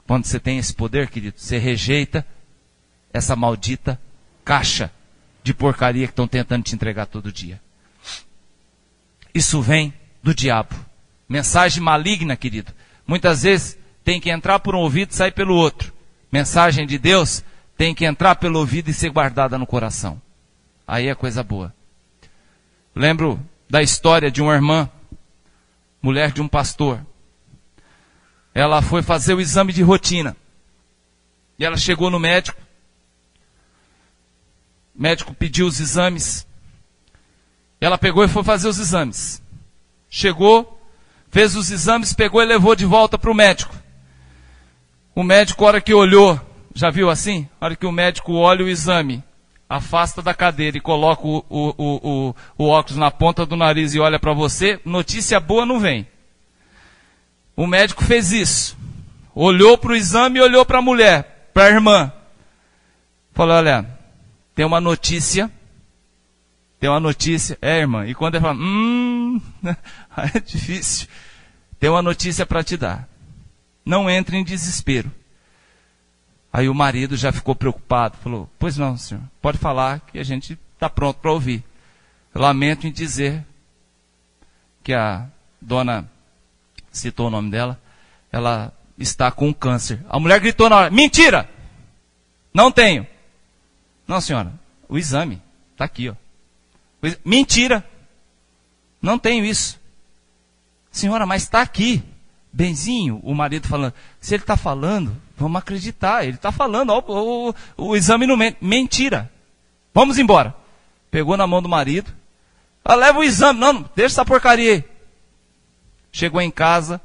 Quando você tem esse poder, querido, você rejeita essa maldita caixa de porcaria que estão tentando te entregar todo dia. Isso vem do diabo. Mensagem maligna, querido. Muitas vezes tem que entrar por um ouvido e sair pelo outro. Mensagem de Deus tem que entrar pelo ouvido e ser guardada no coração. Aí é coisa boa. Lembro da história de uma irmã, mulher de um pastor. Ela foi fazer o exame de rotina. E ela chegou no médico. O médico pediu os exames. Ela pegou e foi fazer os exames. Chegou, fez os exames, pegou e levou de volta para o médico. O médico, a hora que olhou, já viu assim? A hora que o médico olha o exame, afasta da cadeira e coloca o óculos na ponta do nariz e olha para você, notícia boa não vem. O médico fez isso. Olhou para o exame e olhou para a mulher, para a irmã. Falou, olha, tem uma notícia. É, irmã. E quando ele fala, é difícil. Tem uma notícia para te dar. Não entre em desespero. Aí o marido já ficou preocupado. Falou, pois não, senhor. Pode falar que a gente está pronto para ouvir. Lamento em dizer que a dona, citou o nome dela, ela está com câncer. A mulher gritou na hora, mentira! Não tenho. Não, senhora, o exame está aqui, ó. Mentira! Não tenho isso. Senhora, mas está aqui. Benzinho, o marido falando, se ele está falando, vamos acreditar. Ele está falando, ó, o exame não mente. Mentira! Vamos embora. Pegou na mão do marido. Leva o exame. Não, deixa essa porcaria aí. Chegou em casa.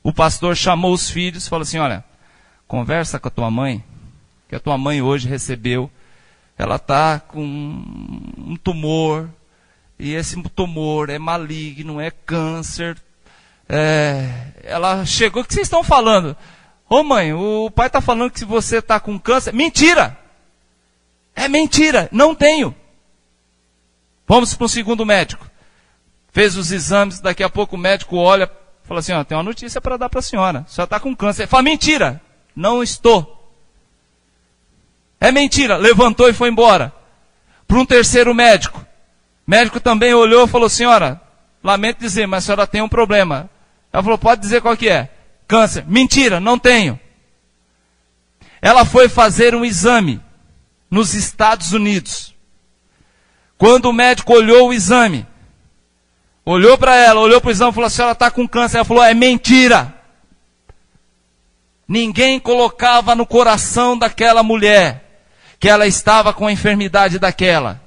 O pastor chamou os filhos e falou assim, olha, conversa com a tua mãe, que a tua mãe hoje recebeu. Ela está com um tumor, e esse tumor é maligno, é câncer. Ela chegou, o que vocês estão falando? Ô mãe, o pai está falando que se você está com câncer, mentira! É mentira, não tenho. Vamos para o segundo médico. Fez os exames, daqui a pouco o médico olha, fala assim, ó, tem uma notícia para dar para a senhora está com câncer. Ele fala, mentira, não estou. É mentira, levantou e foi embora. Para um terceiro médico. O médico também olhou e falou, senhora, lamento dizer, mas a senhora tem um problema. Ela falou, pode dizer qual que é? Câncer. Mentira, não tenho. Ela foi fazer um exame nos Estados Unidos. Quando o médico olhou o exame, olhou para ela, olhou para o exame e falou: a senhora está com câncer. Ela falou: é mentira. Ninguém colocava no coração daquela mulher que ela estava com a enfermidade daquela.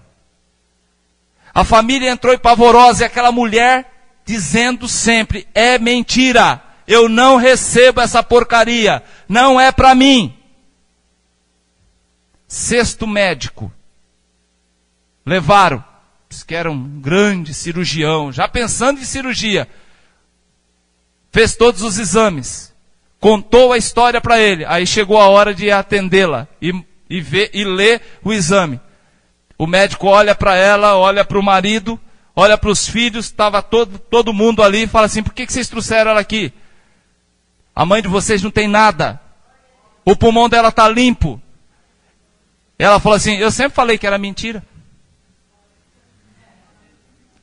A família entrou em pavorosa e aquela mulher dizendo sempre: é mentira, eu não recebo essa porcaria, não é para mim. Sexto médico, levaram, disse que era um grande cirurgião, já pensando em cirurgia, fez todos os exames, contou a história para ele, aí chegou a hora de atendê-la e ler o exame. O médico olha para ela, olha para o marido, olha para os filhos, estava todo mundo ali e fala assim: por que vocês trouxeram ela aqui? A mãe de vocês não tem nada, o pulmão dela está limpo. Ela falou assim: eu sempre falei que era mentira.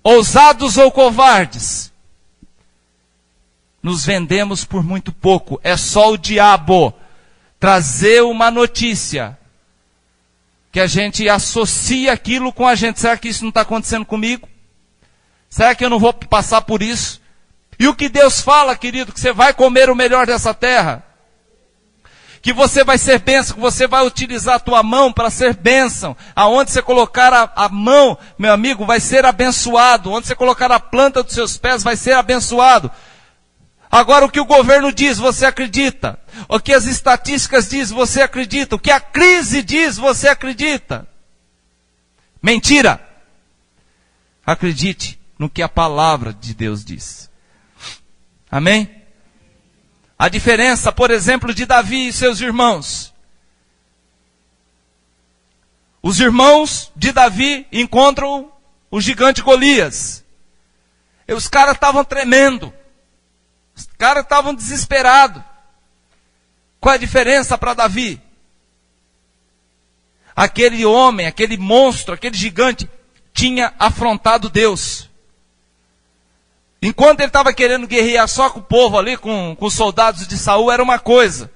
Ousados ou covardes, nos vendemos por muito pouco. É só o diabo trazer uma notícia que a gente associa aquilo com a gente. Será que isso não está acontecendo comigo? Será que eu não vou passar por isso? E o que Deus fala, querido, que você vai comer o melhor dessa terra, que você vai ser bênção, que você vai utilizar a tua mão para ser bênção. Aonde você colocar a mão, meu amigo, vai ser abençoado. Onde você colocar a planta dos seus pés, vai ser abençoado. Agora, o que o governo diz, você acredita. O que as estatísticas dizem, você acredita. O que a crise diz, você acredita. Mentira. Acredite no que a palavra de Deus diz. Amém? A diferença, por exemplo, de Davi e seus irmãos. Os irmãos de Davi encontram o gigante Golias. E os caras estavam tremendo. Os caras estavam desesperados. Qual é a diferença para Davi? Aquele homem, aquele monstro, aquele gigante, tinha afrontado Deus. Enquanto ele estava querendo guerrear só com o povo ali, com os soldados de Saul, era uma coisa.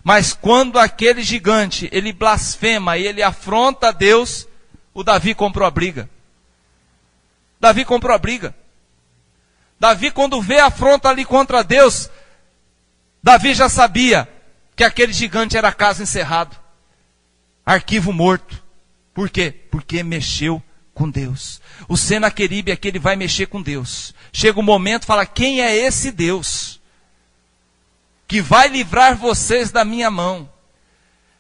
Mas quando aquele gigante, ele blasfema e ele afronta Deus, o Davi comprou a briga. Davi comprou a briga. Davi, quando vê a afronta ali contra Deus, Davi já sabia que aquele gigante era caso encerrado. Arquivo morto. Por quê? Porque mexeu com Deus. O Senaqueribe aqui, ele vai mexer com Deus. Chega um momento e fala: quem é esse Deus que vai livrar vocês da minha mão?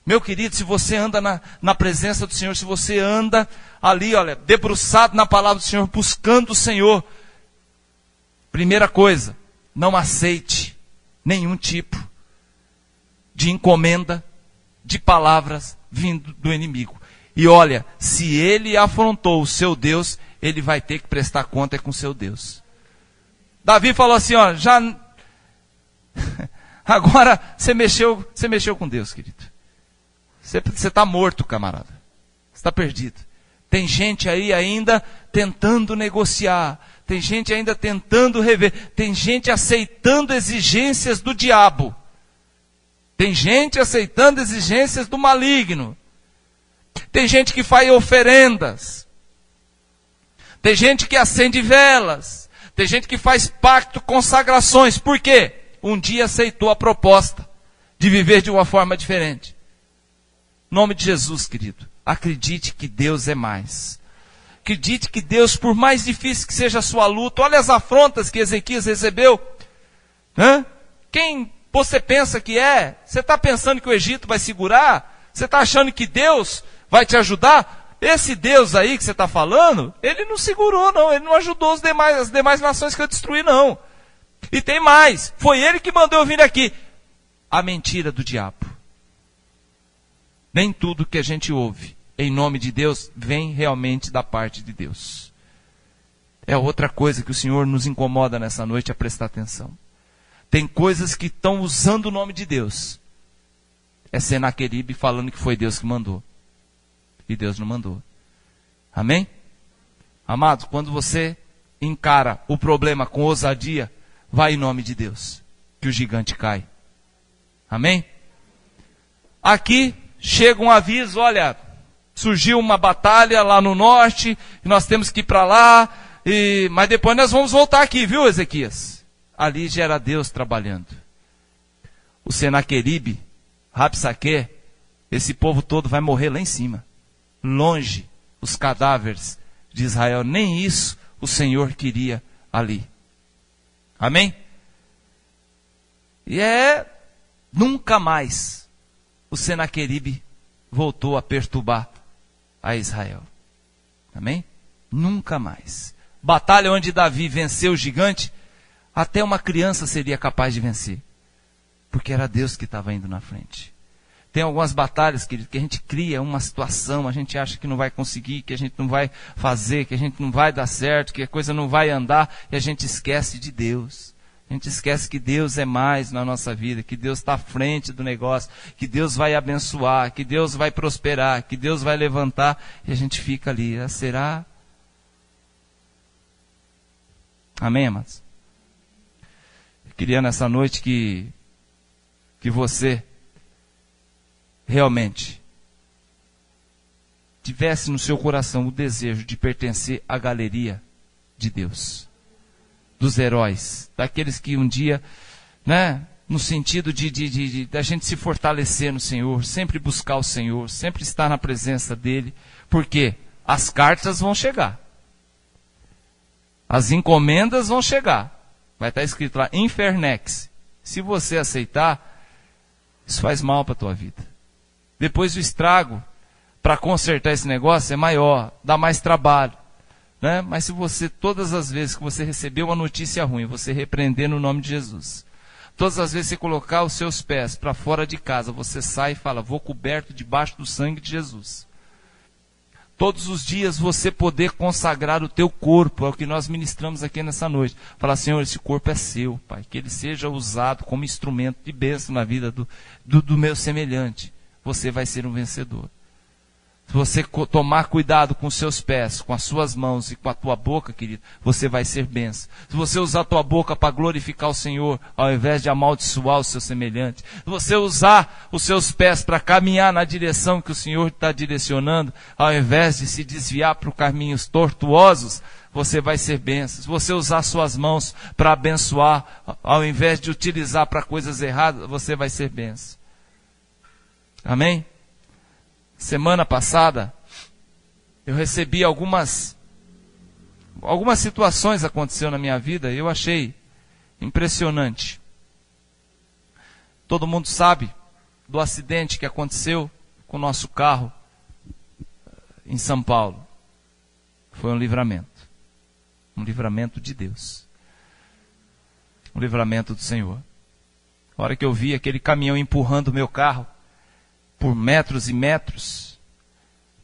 Meu querido, se você anda na presença do Senhor, se você anda ali, olha, debruçado na palavra do Senhor, buscando o Senhor, primeira coisa, não aceite nenhum tipo de encomenda de palavras vindo do inimigo. E olha, se ele afrontou o seu Deus, ele vai ter que prestar conta com o seu Deus. Davi falou assim: ó, já agora você mexeu com Deus, querido. Você está morto, camarada. Você está perdido. Tem gente aí ainda tentando negociar. Tem gente ainda tentando rever. Tem gente aceitando exigências do diabo. Tem gente aceitando exigências do maligno. Tem gente que faz oferendas. Tem gente que acende velas. Tem gente que faz pacto, consagrações. Por quê? Um dia aceitou a proposta de viver de uma forma diferente. Em nome de Jesus, querido, acredite que Deus é mais. Acredite que Deus, por mais difícil que seja a sua luta, olha as afrontas que Ezequias recebeu. Quem você pensa que é? Você está pensando que o Egito vai segurar? Você está achando que Deus vai te ajudar? Esse Deus aí que você está falando, ele não segurou não, ele não ajudou as demais nações que eu destruí não. E tem mais, foi ele que mandou eu vir aqui. A mentira do diabo. Nem tudo que a gente ouve em nome de Deus vem realmente da parte de Deus. É outra coisa que o Senhor nos incomoda nessa noite a prestar atenção. Tem coisas que estão usando o nome de Deus. É Senaqueribe falando que foi Deus que mandou. E Deus não mandou. Amém? Amados, quando você encara o problema com ousadia, vai em nome de Deus, que o gigante cai. Amém? Aqui chega um aviso: olha, surgiu uma batalha lá no norte, e nós temos que ir para lá, Mas depois nós vamos voltar aqui, viu, Ezequias? Ali já era Deus trabalhando. O Senaqueribe, Rabsaque, esse povo todo vai morrer lá em cima. Longe os cadáveres de Israel. Nem isso o Senhor queria ali. Amém? E nunca mais o Senaqueribe voltou a perturbar a Israel. Amém? Nunca mais. Batalha onde Davi venceu o gigante, até uma criança seria capaz de vencer. Porque era Deus que estava indo na frente. Tem algumas batalhas, querido, que a gente cria uma situação, a gente acha que não vai conseguir, que a gente não vai fazer, que a gente não vai dar certo, que a coisa não vai andar, e a gente esquece de Deus. A gente esquece que Deus é mais na nossa vida, que Deus está à frente do negócio, que Deus vai abençoar, que Deus vai prosperar, que Deus vai levantar, e a gente fica ali. Será? Amém, amados? Eu queria nessa noite que você realmente tivesse no seu coração o desejo de pertencer à galeria de Deus, dos heróis, daqueles que um dia, no sentido de a gente se fortalecer no Senhor, sempre buscar o Senhor, sempre estar na presença dEle, porque as cartas vão chegar, as encomendas vão chegar, vai estar escrito lá, Infernex. Se você aceitar, isso faz mal para a tua vida. Depois o estrago para consertar esse negócio é maior, dá mais trabalho. Mas se você, todas as vezes que você recebeu uma notícia ruim, você repreender no nome de Jesus. Todas as vezes que você colocar os seus pés para fora de casa, você sai e fala, vou coberto debaixo do sangue de Jesus. Todos os dias você poder consagrar o teu corpo, é o que nós ministramos aqui nessa noite. Falar, Senhor, esse corpo é seu, Pai. Que ele seja usado como instrumento de bênção na vida do meu semelhante. Você vai ser um vencedor. Se você tomar cuidado com os seus pés, com as suas mãos e com a tua boca, querido, você vai ser bênção. Se você usar a tua boca para glorificar o Senhor, ao invés de amaldiçoar o seu semelhante. Se você usar os seus pés para caminhar na direção que o Senhor está direcionando, ao invés de se desviar para caminhos tortuosos, você vai ser bênção. Se você usar suas mãos para abençoar, ao invés de utilizar para coisas erradas, você vai ser bênção. Amém? Semana passada, eu recebi algumas situações que aconteceram na minha vida e eu achei impressionante. Todo mundo sabe do acidente que aconteceu com o nosso carro em São Paulo. Foi um livramento de Deus, um livramento do Senhor. A hora que eu vi aquele caminhão empurrando o meu carro, por metros e metros,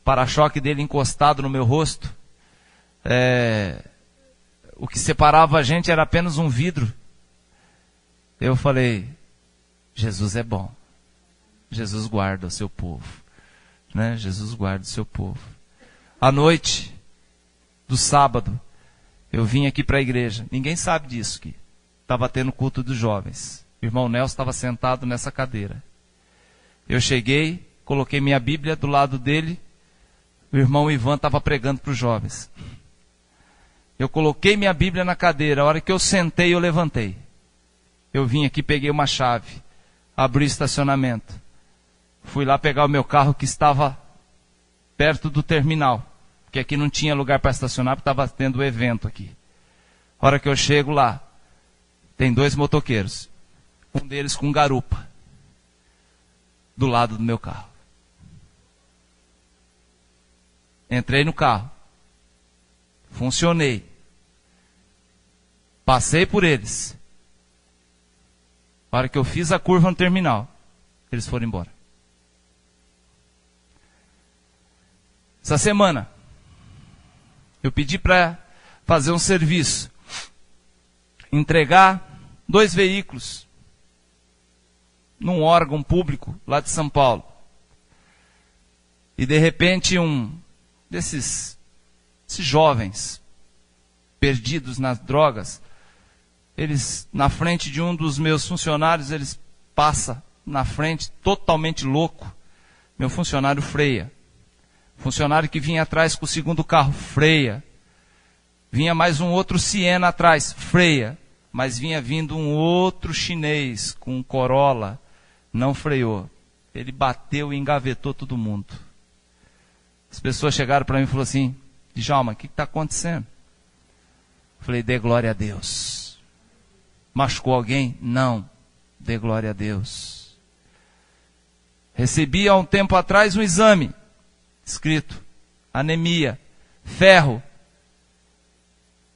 para-choque dele encostado no meu rosto, o que separava a gente era apenas um vidro. Eu falei, Jesus é bom, Jesus guarda o seu povo, Jesus guarda o seu povo. À noite do sábado, eu vim aqui para a igreja, ninguém sabe disso aqui, estava tendo culto dos jovens, o irmão Nelson estava sentado nessa cadeira. Eu cheguei, coloquei minha Bíblia do lado dele, o irmão Ivan estava pregando para os jovens. Eu coloquei minha Bíblia na cadeira, a hora que eu sentei, eu levantei. Eu vim aqui, peguei uma chave, abri o estacionamento. Fui lá pegar o meu carro que estava perto do terminal, porque aqui não tinha lugar para estacionar, porque estava tendo um evento aqui. A hora que eu chego lá, tem 2 motoqueiros, um deles com garupa, do lado do meu carro. Entrei no carro, funcionei, passei por eles. A hora que eu fiz a curva no terminal, eles foram embora. Essa semana, eu pedi para fazer um serviço, entregar 2 veículos num órgão público lá de São Paulo. E de repente um desses jovens perdidos nas drogas, eles, na frente de um dos meus funcionários, eles passam na frente, totalmente louco. Meu funcionário freia. Funcionário que vinha atrás com o segundo carro freia. Vinha mais um outro Siena atrás, freia. Mas vinha vindo um outro chinês com um Corolla, não freou. Ele bateu e engavetou todo mundo. As pessoas chegaram para mim e falaram assim: Djalma, o que está acontecendo? Eu falei: dê glória a Deus. Machucou alguém? Não. Dê glória a Deus. Recebi há um tempo atrás um exame, escrito: anemia, ferro,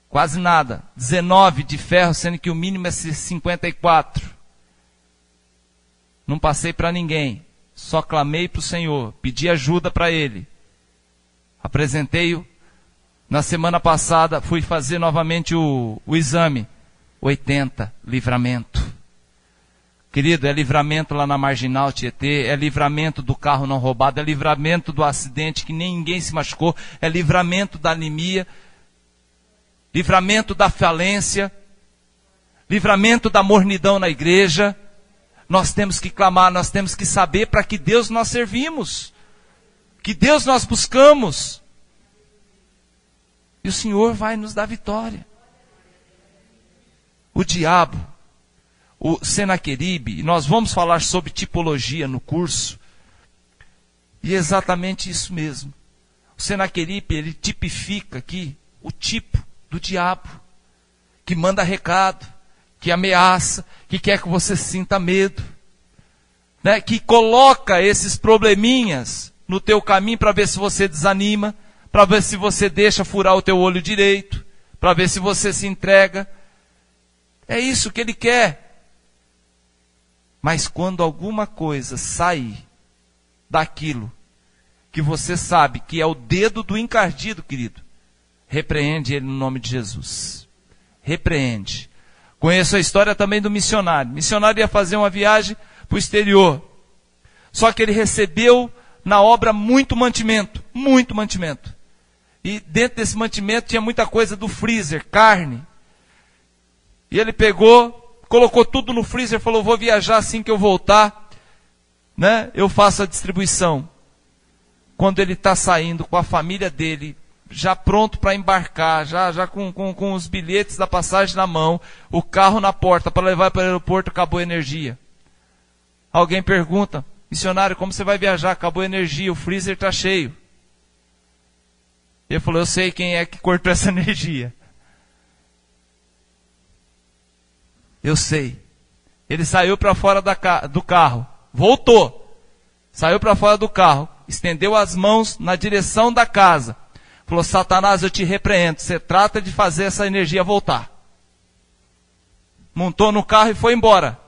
quase nada, 19 de ferro, sendo que o mínimo é 54. Não passei para ninguém, só clamei para o Senhor, pedi ajuda para Ele. Apresentei-o. Na semana passada, fui fazer novamente o exame. 80, livramento. Querido, é livramento lá na Marginal Tietê, é livramento do carro não roubado, é livramento do acidente que nem ninguém se machucou, é livramento da anemia, livramento da falência, livramento da mornidão na igreja. Nós temos que clamar, nós temos que saber para que Deus nós servimos, que Deus nós buscamos. E o Senhor vai nos dar vitória. O diabo, o Senaqueribe, e nós vamos falar sobre tipologia no curso, e é exatamente isso mesmo. O Senaqueribe, ele tipifica aqui o tipo do diabo, que manda recado, que ameaça, que quer que você sinta medo, né? Que coloca esses probleminhas no teu caminho para ver se você desanima, para ver se você deixa furar o teu olho direito, para ver se você se entrega. É isso que ele quer. Mas quando alguma coisa sair daquilo que você sabe que é o dedo do encardido, querido, repreende ele no nome de Jesus. Repreende. Conheço a história também do missionário. O missionário ia fazer uma viagem para o exterior. Só que ele recebeu na obra muito mantimento. Muito mantimento. E dentro desse mantimento tinha muita coisa do freezer, carne. E ele pegou, colocou tudo no freezer, falou: vou viajar assim que eu voltar, né? Eu faço a distribuição. Quando ele está saindo com a família dele, já pronto para embarcar, já com os bilhetes da passagem na mão, o carro na porta para levar para o aeroporto, acabou a energia. Alguém pergunta: missionário, como você vai viajar? Acabou a energia, o freezer está cheio. Ele falou: eu sei quem é que cortou essa energia. Eu sei. Ele saiu para fora do carro, voltou, saiu para fora do carro, estendeu as mãos na direção da casa. Falou: Satanás, eu te repreendo, você trata de fazer essa energia voltar. Montou no carro e foi embora.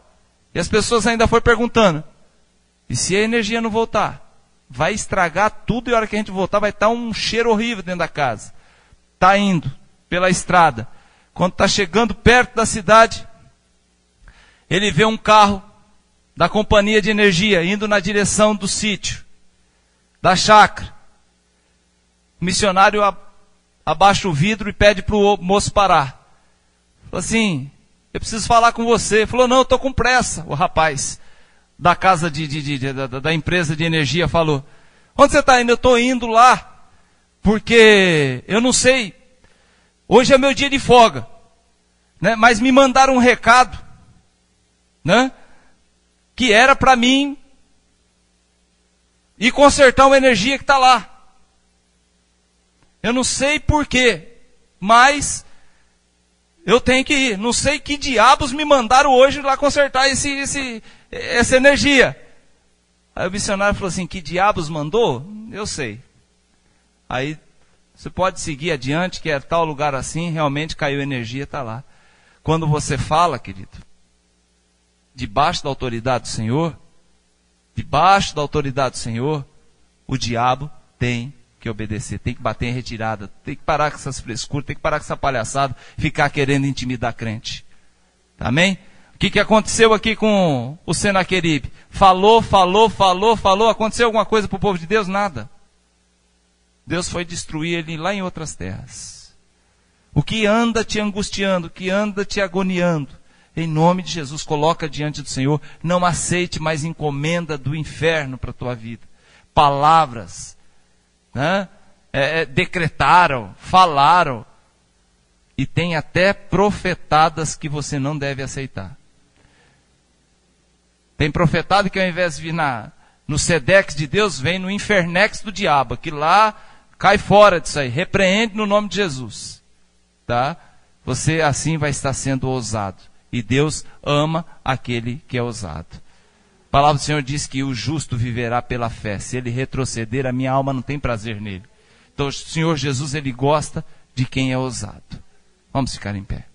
E as pessoas ainda foram perguntando: e se a energia não voltar? Vai estragar tudo e a hora que a gente voltar vai estar um cheiro horrível dentro da casa. Está indo pela estrada. Quando está chegando perto da cidade, ele vê um carro da companhia de energia indo na direção do sítio, da chácara. O missionário abaixa o vidro e pede para o moço parar. Falou assim: eu preciso falar com você. Ele falou: não, eu estou com pressa. O rapaz da casa da empresa de energia falou: onde você está indo? Eu estou indo lá, porque eu não sei, hoje é meu dia de folga, né? Mas me mandaram um recado, né? Que era para mim ir consertar uma energia que está lá. Eu não sei porquê, mas eu tenho que ir. Não sei que diabos me mandaram hoje lá consertar essa energia. Aí o missionário falou assim: que diabos mandou? Eu sei. Aí você pode seguir adiante, que é tal lugar assim, realmente caiu energia, está lá. Quando você fala, querido, debaixo da autoridade do Senhor, o diabo tem que obedecer, tem que bater em retirada, tem que parar com essas frescuras, tem que parar com essa palhaçada, ficar querendo intimidar crente. Amém? O que aconteceu aqui com o Senaqueribe? Falou, aconteceu alguma coisa para o povo de Deus? Nada. Deus foi destruir ele lá em outras terras. O que anda te angustiando, o que anda te agoniando, em nome de Jesus, coloca diante do Senhor. Não aceite mais encomenda do inferno para a tua vida. Palavras, né? Decretaram, falaram, E tem até profetadas que você não deve aceitar. Tem profetado que ao invés de vir no Sedex de Deus, vem no Infernex do diabo, que lá cai fora disso aí, repreende no nome de Jesus. Tá? Você assim vai estar sendo ousado. E Deus ama aquele que é ousado. A palavra do Senhor diz que o justo viverá pela fé. Se ele retroceder, a minha alma não tem prazer nele. Então o Senhor Jesus, ele gosta de quem é ousado. Vamos ficar em pé.